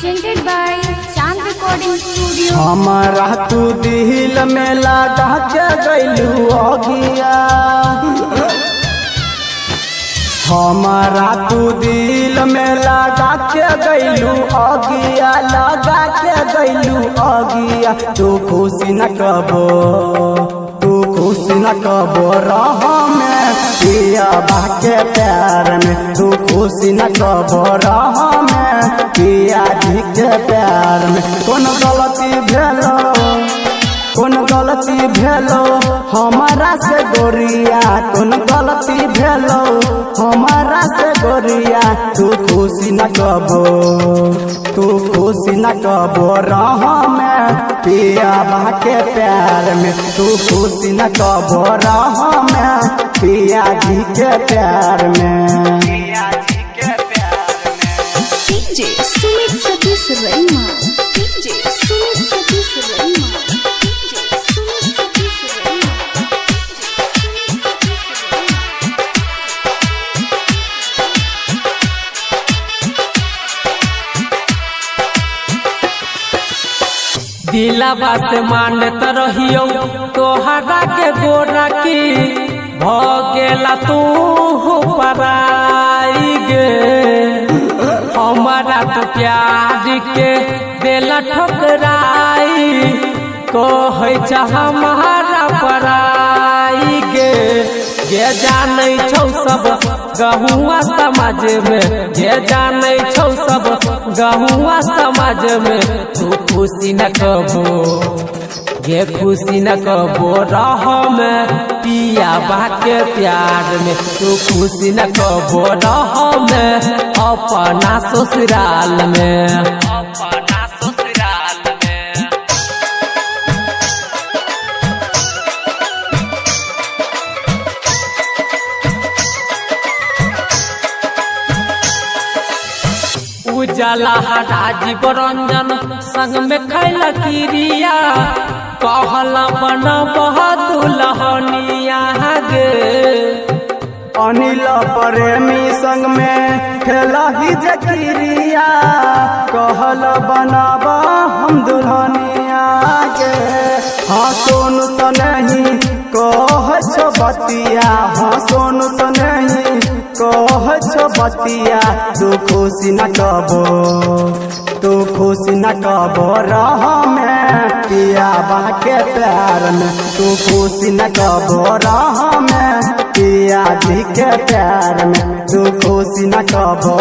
presented by Chand Recording Studio। हमारा तू दिल में लगा के गइलू अगिया, हमारा तू दिल में लगा के गइलू अगिया, लगा के गइलू अगिया। तू खुशी न कबो, तू खुशी न कबो रह में पिया बाके प्यार में, तू खुशी न कबो रह में पिया जी के प्यार में। कौन गलती भेलो, कौन गलती भेलो हमारा से गोरिया, कौन गलती भेलो हमारा से गोरिया। तू खुशी न कबो, तू खुशी न कबो रह में पिया बाके प्यार में, तू खुशी न कबो रह में पिया जी के प्यार में। DJ Sumit Satish Raima, DJ Sumit Satish Raima, DJ Sumit Satish Raima। दिलावा से मानत रहियो तोहरा के गोरा की भगेला तू पराई गे। हमारा तो प्यार के देला ठुकराई, कहे हमारा पराई गे। ये जाने छौ सब गहुआ समाज में, ये जाने छौ सब गहुआ समाज में। तू खुशी न कबो, ये खुशी न कबो रह में पिया बाके प्यार में, तू खुशी न कबो रह में अपना ससुराल में, अपना ससुराल में। उजाला राजीव रंजन संग में खैला किरिया, कहला बना दुल्हनिया गे। अनिल प्रेमी संग में खेला ही जकिरिया, कहल बनाब हम दुल्हनिया गे। हाँ सोनू तो नहीं कह छो बतिया, हाँ सोनू तो नहीं कह छो बतिया। तू खुशी न कबो, तू खुशी न कबो रह में पिया बाके प्यार में, तू खुशी न कबो रह में पिया जी के प्यार में, तू खुशी न कबो